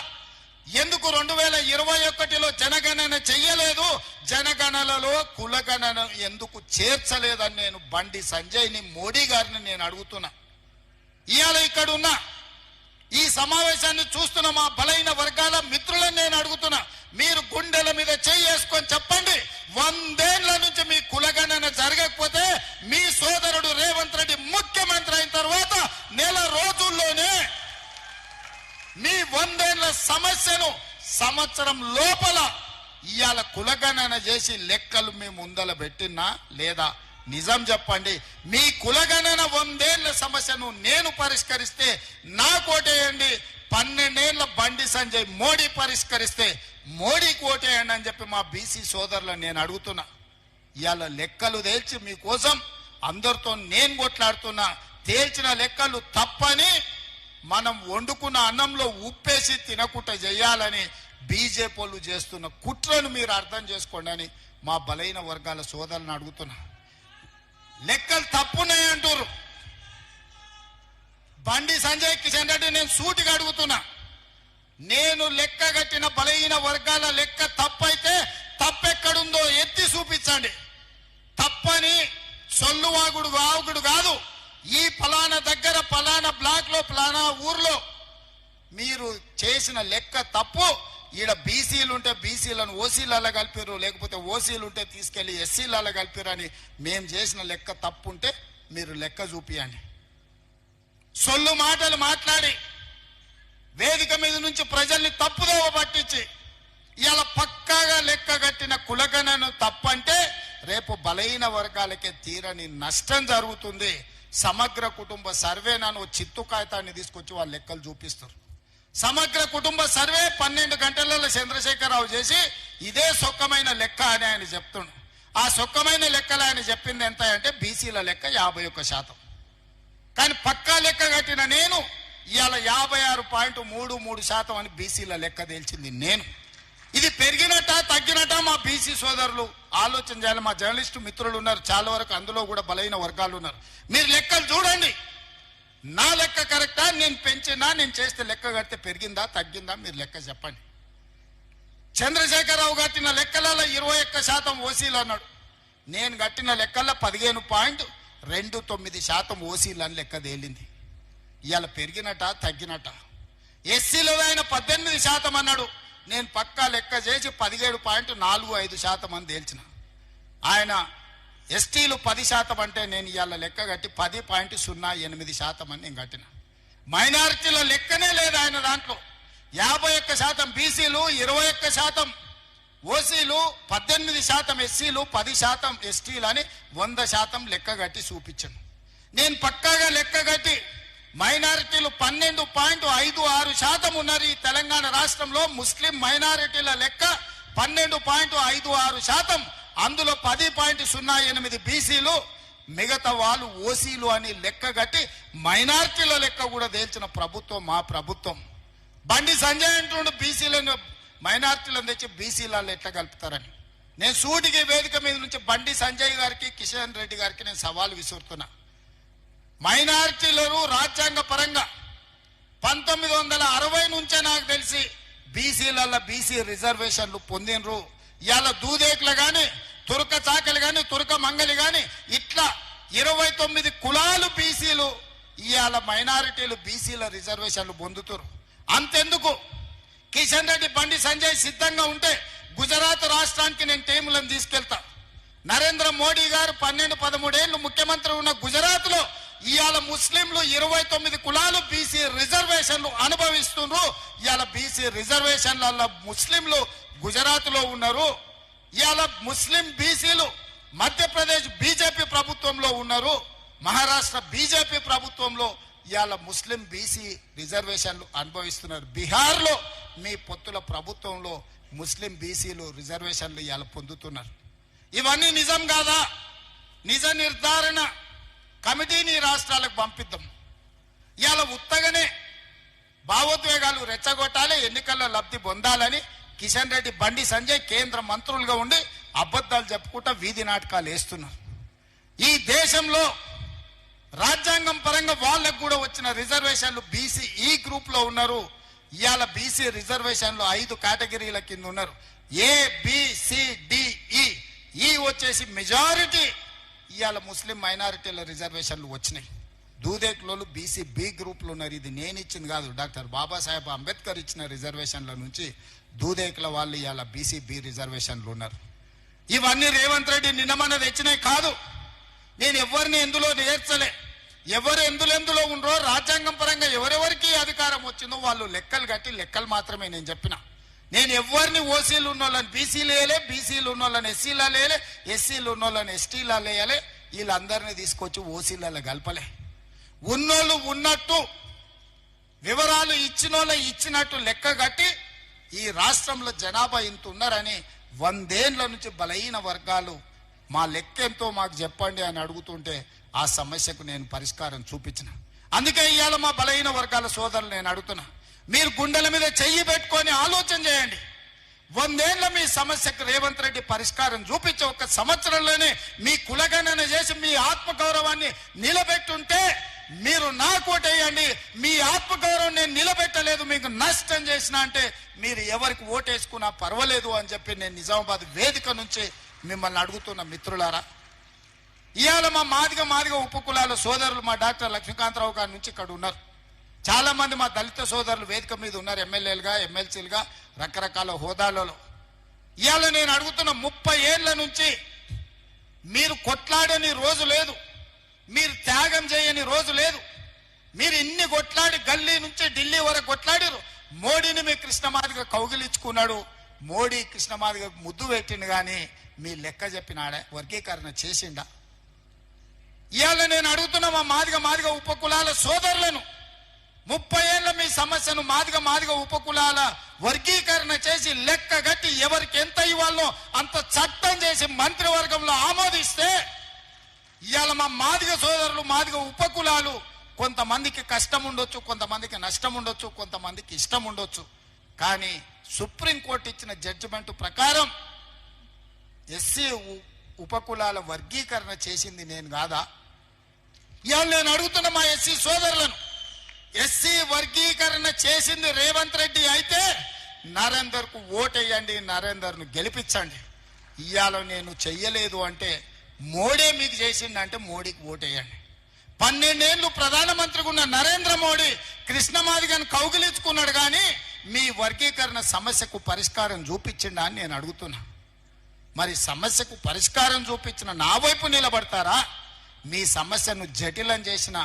ఎందుకు 2021లో జనగణన చెయ్యలేదు, జనగణనలో కులగణన ఎందుకు చేర్చలేదని నేను బండి సంజయ్ని మోడీ గారిని నేను అడుగుతున్నా. ఇవాళ ఇక్కడ ఉన్న ఈ సమావేశాన్ని చూస్తున్న మా బలైన వర్గాల మిత్రులను నేను అడుగుతున్నా, మీరు గుండెల మీద చేసుకొని చెప్పండి, 100 ఏళ్ల నుంచి మీ కులగణన జరగకపోతే మీ సోదరుడు రేవంత్ రెడ్డి ముఖ్యమంత్రి అయిన తర్వాత నెల రోజుల్లోనే మీ 100 ఏళ్ల సమస్యను సంవత్సరం లోపల ఇవాళ కులగణన చేసి లెక్కలు మీ ముందల పెట్టినా లేదా? నిజం చెప్పండి. మీ కులగణన 100 ఏళ్ల సమస్యను నేను పరిష్కరిస్తే నాకు ఓటేయండి, 12 ఏళ్ల బండి సంజయ్ మోడీ పరిష్కరిస్తే మోడీకి ఓటేయండి అని చెప్పి మా బీసీ సోదరులను నేను అడుగుతున్నా. ఇవాళ లెక్కలు తేల్చి మీకోసం అందరితో నేను కొట్లాడుతున్నా. తేల్చిన లెక్కలు తప్పని, మనం వండుకున్న అన్నంలో ఉప్పేసి తినకుండా చేయాలని బీజేపీ వాళ్ళు చేస్తున్న కుట్రను మీరు అర్థం చేసుకోండి అని మా బలైన వర్గాల సోదరులను అడుగుతున్నా. లెక్కలు తప్పున్నాయి అంటారు. బండి సంజయ్ కిషన్ రెడ్డి నేను సూటిగా అడుగుతున్నా, నేను లెక్క కట్టిన బలహీన వర్గాల లెక్క తప్పైతే తప్పెక్కడుందో ఎత్తి చూపించండి. తప్పని సొల్లువాగుడు వాగుడు కాదు. ఈ ఫలానా దగ్గర ఫలానా బ్లాక్ లో ఫలానా ఊర్లో మీరు చేసిన లెక్క తప్పు, ఈడ బీసీలు ఉంటే బీసీలను ఓసీలలో కలిపారు, లేకపోతే ఓసీలు ఉంటే తీసుకెళ్లి ఎస్సీలలో కలిపారు అని మేము చేసిన లెక్క తప్పు ఉంటే మీరు లెక్క చూపియండి. సొల్లు మాటలు మాట్లాడి వేదిక మీద నుంచి ప్రజల్ని తప్పుదోవ పట్టించి ఇవాళ పక్కాగా లెక్క కట్టిన కులగణను తప్పంటే రేపు బలహీన వర్గాలకే తీరని నష్టం జరుగుతుంది. సమగ్ర కుటుంబ సర్వే నన్ను చిత్తు కాగితాన్ని తీసుకొచ్చి వాళ్ళ లెక్కలు చూపిస్తారు. సమగ్ర కుటుంబ సర్వే 12 గంటలలో చంద్రశేఖరరావు చేసి ఇదే సొక్కమైన లెక్క అని ఆయన చెప్తుండు. ఆ సొక్కమైన లెక్కలు ఆయన చెప్పింది ఎంత అంటే బీసీల లెక్క 51%. కానీ పక్కా లెక్క కట్టిన నేను ఇవాళ 56.33% అని బీసీల లెక్క తేల్చింది నేను. ఇది పెరిగినట్ట తగ్గినట్ట మా బీసీ సోదరులు ఆలోచన చేయాలి. మా జర్నలిస్టు మిత్రులు ఉన్నారు చాలా వరకు, అందులో కూడా బలైన వర్గాలు ఉన్నారు. మీరు లెక్కలు చూడండి, నా లెక్క కరెక్టా, నేను పెంచినా, నేను చేస్తే లెక్క కడితే పెరిగిందా తగ్గిందా మీరు లెక్క చెప్పండి. చంద్రశేఖరరావు కట్టిన లెక్కలలో 21% ఓసీలు అన్నాడు, నేను కట్టిన లెక్కల్లో 15.29% ఓసీలు అని లెక్క తేలింది. ఇవాళ పెరిగినట తగ్గినట. ఎస్సీలో ఆయన 18% అన్నాడు, నేను పక్కా లెక్క చేసి 17.45% అని తేల్చిన. ఆయన ఎస్టీలు 10% అంటే నేను ఇవాళ లెక్క కట్టి 10.08% అని నేను కట్టిన. మైనారిటీల లెక్కనే లేదు ఆయన దాంట్లో. 51% బీసీలు, 21% ఓసీలు, 18% ఎస్సీలు, 10% ఎస్టీలు అని 100% లెక్క కట్టి చూపించాను. నేను పక్కాగా లెక్క కట్టి మైనారిటీలు 12.56% ఉన్నారు ఈ తెలంగాణ రాష్ట్రంలో. ముస్లిం మైనారిటీల లెక్క 12.56%, అందులో 10.08 బీసీలు, మిగతా వాళ్ళు ఓసీలు అని లెక్క కట్టి మైనారిటీల లెక్క కూడా తేల్చిన ప్రభుత్వం మా ప్రభుత్వం. బండి సంజయ్ అంటుండు బీసీలను మైనారిటీలను తెచ్చి బీసీలలో ఎట్లా కలుపుతారని. నేను సూటికి వేదిక మీద నుంచి బండి సంజయ్ గారికి కిషన్ రెడ్డి గారికి నేను సవాల్ విసురుతున్నా. మైనారిటీలను రాజ్యాంగ పరంగా 1960 నుంచే నాకు తెలిసి బీసీలలో బీసీ రిజర్వేషన్లు పొందినరు. ఇవాళ దూదేకులు కానీ, తురక చాకలి కానీ, తురక మంగలి కానీ ఇట్లా 29 కులాలు బీసీలు ఇవాళ మైనారిటీలు బీసీల రిజర్వేషన్లు పొందుతారు. అంతెందుకు కిషన్ రెడ్డి బండి సంజయ్ సిద్ధంగా ఉంటే గుజరాత్ రాష్ట్రానికి నేను టీములను తీసుకెళ్తా. నరేంద్ర మోడీ గారు 12-13 ఏళ్లు ముఖ్యమంత్రి ఉన్న గుజరాత్ లో ఇవాళ ముస్లింలు 29 కులాలు బీసీ రిజర్వేషన్లు అనుభవిస్తున్నారు. ఇవాళ బీసీ రిజర్వేషన్ల ముస్లింలు గుజరాత్ లో ఉన్నారు. ఇవాళ ముస్లిం బీసీలు మధ్యప్రదేశ్ బీజేపీ ప్రభుత్వంలో ఉన్నారు. మహారాష్ట్ర బీజేపీ ప్రభుత్వంలో ఇవాళ ముస్లిం బీసీ రిజర్వేషన్లు అనుభవిస్తున్నారు. బీహార్ లో మీ పొత్తుల ప్రభుత్వంలో ముస్లిం బీసీలు రిజర్వేషన్లు ఇవాళ పొందుతున్నారు. ఇవన్నీ నిజం కాదా? నిజ నిర్ధారణ కమిటీని రాష్ట్రాలకు పంపిద్దాం. ఇవాళ ఉత్తగానే భావోద్వేగాలు రెచ్చగొట్టాలి, ఎన్నికల్లో లబ్ధి పొందాలని కిషన్ రెడ్డి బండి సంజయ్ కేంద్ర మంత్రులుగా ఉండి అబద్ధాలు చెప్పుకుంటా వీధి నాటకాలు వేస్తున్నారు. ఈ దేశంలో రాజ్యాంగం పరంగా వాళ్ళకు కూడా వచ్చిన రిజర్వేషన్లు బీసీ ఈ గ్రూప్ లో ఉన్నారు. ఇవాళ బీసీ రిజర్వేషన్లు 5 కేటగిరీల కింద ఉన్నారు. ఏ బి సి డి ఈ వచ్చేసి మెజారిటీ ఇవాళ ముస్లిం మైనారిటీల రిజర్వేషన్లు వచ్చినాయి. దూదేకులు బీసీ బి గ్రూప్లు ఉన్నారు. ఇది నేను ఇచ్చింది కాదు, డాక్టర్ బాబాసాహెబ్ అంబేద్కర్ ఇచ్చిన రిజర్వేషన్ల నుంచి దూదేకుల వాళ్ళు ఇవాళ బీసీ బి రిజర్వేషన్లు ఉన్నారు. ఇవన్నీ రేవంత్ రెడ్డి నిన్నమన్న తెచ్చినాయి కాదు. నేను ఎవరిని ఎందులో నేర్చలే. ఎవరు ఎందులో ఉండరో రాజ్యాంగం పరంగా ఎవరెవరికి అధికారం వచ్చిందో వాళ్ళు లెక్కలు కట్టి లెక్కలు మాత్రమే నేను చెప్పిన. నేను ఎవరిని ఓసీలు ఉన్నోళ్ళని బీసీలు వేయలే, బీసీలు ఉన్నోళ్ళని ఎస్సీలా లేలే, ఎస్సీలు ఉన్నోళ్ళని ఎస్టీలా లేయలే, వీళ్ళందరినీ తీసుకొచ్చి ఓసీలలో కలపలే. ఉన్నోళ్ళు ఉన్నట్టు వివరాలు ఇచ్చినోళ్ళు ఇచ్చినట్టు లెక్క కట్టి ఈ రాష్ట్రంలో జనాభా ఇంత ఉన్నారని 100 ఏళ్ల నుంచి బలహీన వర్గాలు మా లెక్క ఎంతో మాకు చెప్పండి అని అడుగుతుంటే ఆ సమస్యకు నేను పరిష్కారం చూపించిన. అందుకే ఇవాళ మా బలహీన వర్గాల సోదరులు నేను అడుగుతున్నా, మీరు గుండెల మీద చెయ్యి పెట్టుకొని ఆలోచన చేయండి. 100 ఏళ్ల మీ సమస్యకు రేవంత్ రెడ్డి పరిష్కారం చూపించి 1 సంవత్సరంలోనే మీ కులగణన చేసి మీ ఆత్మగౌరవాన్ని నిలబెట్టుంటే మీరు నాకు ఓటేయండి. మీ ఆత్మగౌరవం నేను నిలబెట్టలేదు, మీకు నష్టం చేసిన అంటే మీరు ఎవరికి ఓటేసుకున్నా పర్వాలేదు అని చెప్పి నేను నిజామాబాద్ వేదిక నుంచి మిమ్మల్ని అడుగుతున్న మిత్రులారా. ఇవాళ మా మాదిగ ఉపకులాల సోదరులు మా డాక్టర్ లక్ష్మీకాంతరావు గారి నుంచి ఇక్కడ ఉన్నారు. చాలా మంది మా దళిత సోదరులు వేదిక మీద ఉన్నారు, ఎమ్మెల్యేలుగా ఎమ్మెల్సీలుగా రకరకాల హోదాలలో. ఇవాళ నేను అడుగుతున్న 30 ఏళ్ల నుంచి మీరు కొట్లాడని రోజు లేదు, మీరు త్యాగం చేయని రోజు లేదు. మీరు ఇన్ని కొట్లాడి గల్లీ నుంచి ఢిల్లీ వరకు కొట్లాడారు. మోడీని మీ కృష్ణమాదిగ కౌగిలించుకున్నాడు, మోడీ కృష్ణమాదిగ ముద్దు పెట్టిండు, కానీ మీ లెక్క చెప్పినాడే వర్గీకరణ చేసిండా? ఇవాళ నేను అడుగుతున్న మా మాదిగ ఉపకులాల సోదరులను 30 ఏళ్ల మీ సమస్యను మాదిగ ఉపకులాల వర్గీకరణ చేసి లెక్క గట్టి ఎవరికి ఎంత ఇవ్వాలో అంత చట్టం చేసి మంత్రివర్గంలో ఆమోదిస్తే ఇవాళ మా మాదిగ సోదరులు మాదిగ ఉపకులాలు కొంతమందికి కష్టం ఉండొచ్చు, కొంతమందికి నష్టం ఉండొచ్చు, కొంతమందికి ఇష్టం ఉండొచ్చు, కానీ సుప్రీంకోర్టు ఇచ్చిన జడ్జిమెంట్ ప్రకారం ఎస్సీ ఉపకులాల వర్గీకరణ చేసింది నేను కాదా? ఇవాళ నేను అడుగుతున్న మా ఎస్సీ సోదరులను, ఎస్సీ వర్గీకరణ చేసింది రేవంత్ రెడ్డి అయితే నరేందర్ కు ఓటేయండి, నరేందర్ ను గెలిపించండి. ఇవాళ నేను చెయ్యలేదు అంటే మోడీ మీకు చేసిందంటే మోడీకి ఓటేయండి. 12 ఏళ్లు ప్రధానమంత్రిగా ఉన్న నరేంద్ర మోడీ కృష్ణమాదిగను కౌగిలించుకున్నాడు, కానీ మీ వర్గీకరణ సమస్యకు పరిష్కారం చూపించిండా అని నేను అడుగుతున్నా. మరి సమస్యకు పరిష్కారం చూపించిన నా వైపు నిలబడతారా, మీ సమస్యను జటిలం చేసిన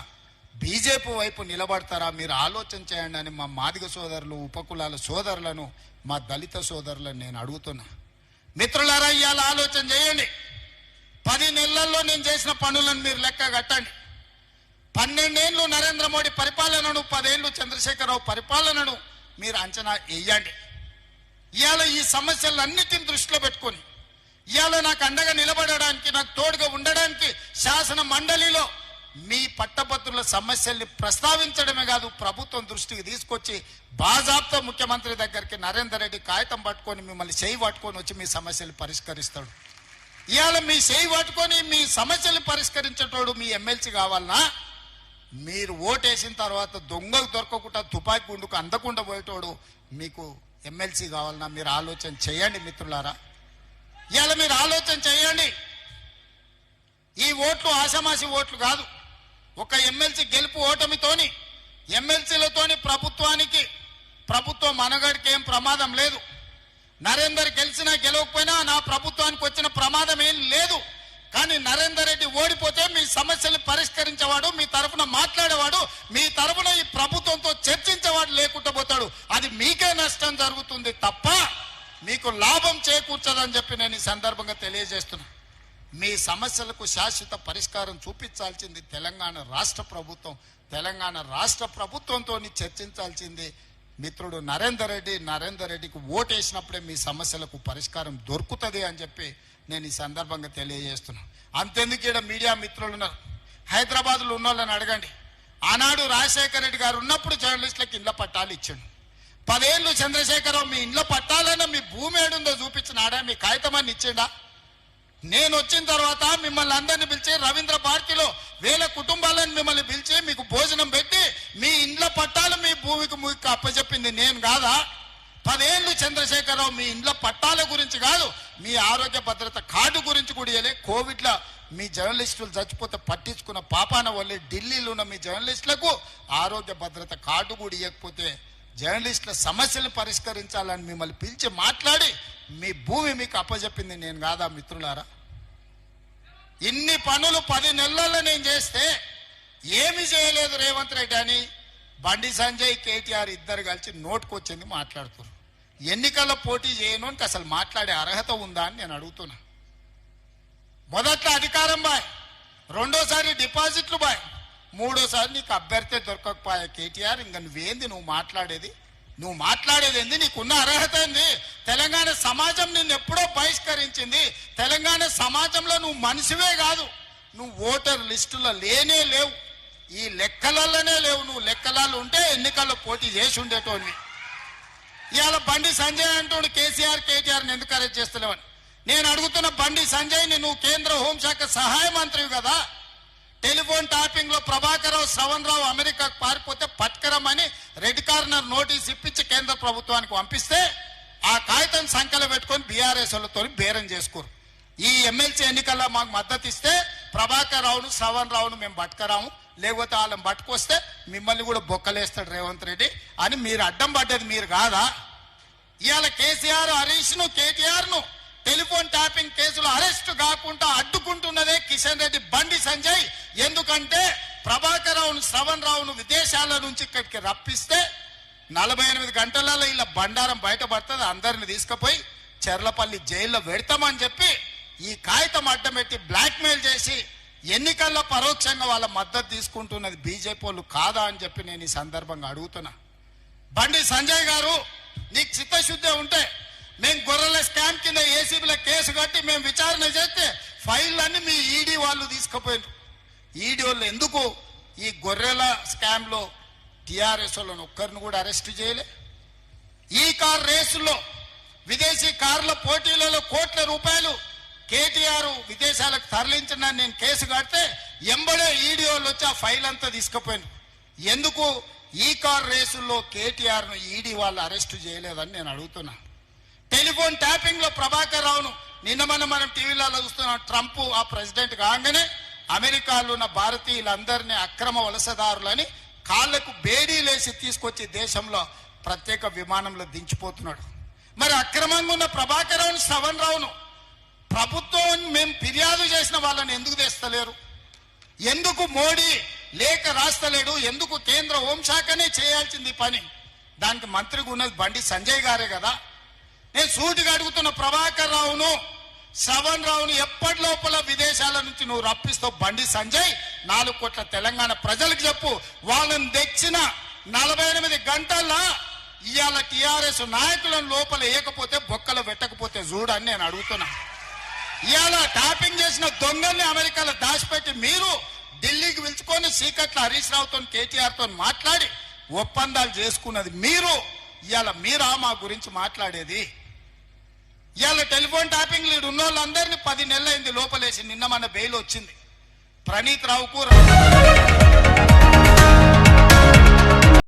బీజేపీ వైపు నిలబడతారా? మీరు ఆలోచన చేయండి అని మా మాదిగ సోదరులు ఉపకులాల సోదరులను మా దళిత సోదరులను నేను అడుగుతున్నా. మిత్రులారా, ఇవాళ ఆలోచన చేయండి. 10 నెలల్లో నేను చేసిన పనులను మీరు లెక్క కట్టండి. 12 ఏళ్లు నరేంద్ర మోడీ పరిపాలనను, 10 ఏళ్లు చంద్రశేఖరరావు పరిపాలనను మీరు అంచనా వేయండి. ఇవాళ ఈ సమస్యలన్నిటిని దృష్టిలో పెట్టుకొని ఇవాళ నాకు అండగా నిలబడడానికి, నాకు తోడుగా ఉండడానికి శాసన మండలిలో మీ పట్టభద్రుల సమస్యల్ని ప్రస్తావించడమే కాదు, ప్రభుత్వం దృష్టికి తీసుకొచ్చి బాజాబ్తా ముఖ్యమంత్రి దగ్గరికి నరేందర్ రెడ్డి కాగితం పట్టుకొని మిమ్మల్ని చేయి పట్టుకొని వచ్చి మీ సమస్యలు పరిష్కరిస్తాడు. ఇవాళ మీ చేయి పట్టుకొని మీ సమస్యలు పరిష్కరించేటోడు మీ ఎమ్మెల్సీ కావాలన్నా, మీరు ఓటేసిన తర్వాత దొంగకు దొరకకుండా తుపాకీ గుండుకు అందకుండా పోయేటోడు మీకు ఎమ్మెల్సీ కావాలన్నా మీరు ఆలోచన చేయండి మిత్రులారా. ఇవాళ మీరు ఆలోచన చేయండి. ఈ ఓట్లు ఆషామాషి ఓట్లు కాదు. ఒక ఎమ్మెల్సీ గెలుపు ఓటమితోని, ఎమ్మెల్సీలతోని ప్రభుత్వానికి ప్రభుత్వం మనగడికి ఏం ప్రమాదం లేదు. నరేందర్ గెలిచినా గెలవకపోయినా నా ప్రభుత్వానికి వచ్చిన ప్రమాదం ఏం లేదు. కానీ నరేందర్ రెడ్డి ఓడిపోతే మీ సమస్యలు పరిష్కరించేవాడు, మీ తరఫున మాట్లాడేవాడు, మీ తరఫున ఈ ప్రభుత్వంతో చర్చించేవాడు లేకుండా పోతాడు. అది మీకే నష్టం జరుగుతుంది తప్ప మీకు లాభం చేకూర్చదని చెప్పి నేను ఈ సందర్భంగా తెలియజేస్తున్నా. మీ సమస్యలకు శాశ్వత పరిష్కారం చూపించాల్సింది తెలంగాణ రాష్ట్ర ప్రభుత్వం. తెలంగాణ రాష్ట్ర ప్రభుత్వంతో చర్చించాల్సింది మిత్రుడు నరేందర్ రెడ్డి. నరేందర్ రెడ్డికి ఓటేసినప్పుడే మీ సమస్యలకు పరిష్కారం దొరుకుతుంది అని చెప్పి నేను ఈ సందర్భంగా తెలియజేస్తున్నా. అంతెందుకు ఇక్కడ మీడియా మిత్రులు ఉన్నారు, హైదరాబాద్లో ఉన్న వాళ్ళని అడగండి. ఆనాడు రాజశేఖర రెడ్డి గారు ఉన్నప్పుడు జర్నలిస్టులకు ఇండ్ల పట్టాలు ఇచ్చాడు. 10 ఏళ్ళు చంద్రశేఖరరావు మీ ఇండ్ల పట్టాలైనా మీ భూమి ఏడుందో చూపించినాడా, మీ కాగితమాన్ని ఇచ్చిండా? నేను వచ్చిన తర్వాత మిమ్మల్ని అందరినీ పిలిచి రవీంద్ర భారతిలో 1000 కుటుంబాలను మిమ్మల్ని పిలిచి మీకు భోజనం పెట్టి మీ ఇండ్ల పట్టాలు మీ భూమికి మీకు అప్పచెప్పింది నేను కాదా? 10 ఏళ్ళు చంద్రశేఖరరావు మీ ఇండ్ల పట్టాల గురించి కాదు, మీ ఆరోగ్య భద్రత కార్డు గురించి కూడా ఇవ్వలే. కోవిడ్లో మీ జర్నలిస్టులు చచ్చిపోతే పట్టించుకున్న పాపాన వల్లే ఢిల్లీలో ఉన్న మీ జర్నలిస్టులకు ఆరోగ్య భద్రత కార్డు కూడా ఇవ్వకపోతే జర్నలిస్టుల సమస్యలు పరిష్కరించాలని మిమ్మల్ని పిలిచి మాట్లాడి మీ భూమి మీకు అప్పచెప్పింది నేను కాదా మిత్రులారా? ఇన్ని పనులు 10 నెలల్లో నేను చేస్తే ఏమి చేయలేదు రేవంత్ రెడ్డి అని బండి సంజయ్, కేటీఆర్ ఇద్దరు కలిసి నోటుకొచ్చింది మాట్లాడుతున్నారు. ఎన్నికల్లో పోటీ చేయను అని అసలు మాట్లాడే అర్హత ఉందా అని నేను అడుగుతున్నా. మొదట్లో అధికారం బాయ్, రెండోసారి డిపాజిట్లు బాయ్, మూడోసారి నీకు అభ్యర్థి దొరకకపోయా కేటీఆర్. ఇంకా నువ్వేంది నువ్వు మాట్లాడేది? నువ్వు మాట్లాడేది ఏంది? నీకున్న అర్హత ఏంది? తెలంగాణ సమాజం నిన్ను ఎప్పుడో బహిష్కరించింది. తెలంగాణ సమాజంలో నువ్వు మనిషివే కాదు, నువ్వు ఓటర్ లిస్టులో లేనే లేవు, ఈ లెక్కలలోనే లేవు. నువ్వు లెక్కలలో ఉంటే ఎన్నికల్లో పోటీ చేసి ఉండేటోని. ఇవాళ బండి సంజయ్ అంటూ కేసీఆర్ కేటీఆర్ని ఎందుకు అరెస్ట్ చేస్తలేవని నేను అడుగుతున్న. బండి సంజయ్ని నువ్వు కేంద్ర హోంశాఖ సహాయ మంత్రివి కదా, టెలిఫోన్ ట్యాపింగ్ లో ప్రభాకర్ రావు, శ్రవణ్ రావు అమెరికాకు పారిపోతే పట్టుకరమని రెడ్ కార్నర్ నోటీస్ ఇప్పించి కేంద్ర ప్రభుత్వానికి పంపిస్తే ఆ కాగితం సంఖ్యలో పెట్టుకొని బీఆర్ఎస్ వాళ్ళతో బేరం చేసుకోరు. ఈ ఎమ్మెల్సీ ఎన్నికల్లో మాకు మద్దతు ఇస్తే ప్రభాకర్ రావును, శ్రవణ్ రావును మేము పట్టుకరాము, లేకపోతే వాళ్ళని పట్టుకొస్తే మిమ్మల్ని కూడా బొక్కలేస్తాడు రేవంత్ రెడ్డి అని మీరు అడ్డం పడ్డది మీరు కాదా? ఇవాళ కేసీఆర్, హరీష్ ను, కేటీఆర్ ను టెలిఫోన్ ట్యాపింగ్ కేసులో అరెస్ట్ కాకుండా అడ్డుకుంటున్నదే కిషన్ రెడ్డి, బండి సంజయ్. ఎందుకంటే ప్రభాకర్ రావును, శ్రవణ్ రావును విదేశాల నుంచి ఇక్కడికి రప్పిస్తే 48 గంటలలో ఇలా బండారం బయటపడుతుంది, అందరిని తీసుకుపోయి చెర్లపల్లి జైల్లో పెడతామని చెప్పి ఈ కాగితం అడ్డం పెట్టి బ్లాక్ మెయిల్ చేసి ఎన్నికల్లో పరోక్షంగా వాళ్ళ మద్దతు తీసుకుంటున్నది బీజేపీ వాళ్ళు కాదా అని చెప్పి నేను ఈ సందర్భంగా అడుగుతున్నా. బండి సంజయ్ గారు, నీకు చిత్తశుద్ధి ఉంటే మేము గొర్రెల స్కామ్ కింద ఏసీబీలో కేసు కట్టి మేము విచారణ చేస్తే ఫైళ్ళన్నీ మీ ఈడీ వాళ్ళు తీసుకుపోయినారు. ఈడీ వాళ్ళు ఎందుకు ఈ గొర్రెల స్కామ్ లో టీఆర్ఎస్ వాళ్ళని ఒక్కరిని కూడా అరెస్ట్ చేయలే? ఈ కార్ రేసుల్లో విదేశీ కార్ల పోటీలలో కోట్ల రూపాయలు కేటీఆర్ విదేశాలకు తరలించిన నేను కేసు కడితే ఎంబడే ఈడీ వాళ్ళు వచ్చి ఆ ఫైల్ అంతా తీసుకుపోయినారు. ఎందుకు ఈ కార్ రేసుల్లో కేటీఆర్ ను ఈడీ వాళ్ళు అరెస్ట్ చేయలేదని నేను అడుగుతున్నా. టెలిఫోన్ ట్యాపింగ్ లో ప్రభాకర్ రావును నిన్న మనం టీవీలలో చూస్తున్నాం. ట్రంప్ ఆ ప్రెసిడెంట్ కాగానే అమెరికాలో ఉన్న భారతీయులందరినీ అక్రమ వలసదారులని కాళ్లకు బేడీలేసి తీసుకొచ్చి దేశంలో ప్రత్యేక విమానంలో దించిపోతున్నాడు. మరి అక్రమంగా ఉన్న ప్రభాకర్ రావును, శ్రవణ్ రావును ప్రభుత్వం మేము ఫిర్యాదు చేసిన వాళ్ళని ఎందుకు తెస్తలేరు? ఎందుకు మోడీ లేఖ రాస్తలేడు? ఎందుకు కేంద్ర హోంశాఖనే చేయాల్సింది పని? దానికి మంత్రిగా ఉన్నది బండి సంజయ్ గారే కదా. నేను సూటిగా అడుగుతున్న, ప్రభాకర్ రావును, శ్రవణ్ రావును ఎప్పటి లోపల విదేశాల నుంచి నువ్వు రప్పిస్తావు? బండి సంజయ్ 4 కోట్ల తెలంగాణ ప్రజలకు చెప్పు. వాళ్ళని తెచ్చిన 48 గంటల్లో ఇవాళ టీఆర్ఎస్ నాయకులను లోపల వేయకపోతే బొక్కలు పెట్టకపోతే చూడని నేను అడుగుతున్నా. ఇవాళ ట్యాపింగ్ చేసిన దొంగల్ని అమెరికాలో దాచిపెట్టి మీరు ఢిల్లీకి పిలుచుకొని సీకట్ల హరీష్ రావుతో, కేటీఆర్ తో మాట్లాడి ఒప్పందాలు చేసుకున్నది మీరు. ఇవాళ మీరా మా గురించి మాట్లాడేది? ఇవాళ టెలిఫోన్ ట్యాపింగ్ లీడ్ ఉన్న వాళ్ళందరినీ 10 నెలలైంది లోపలేసి. నిన్న మన బెయిల్ వచ్చింది. ప్రణీత్ రావుకు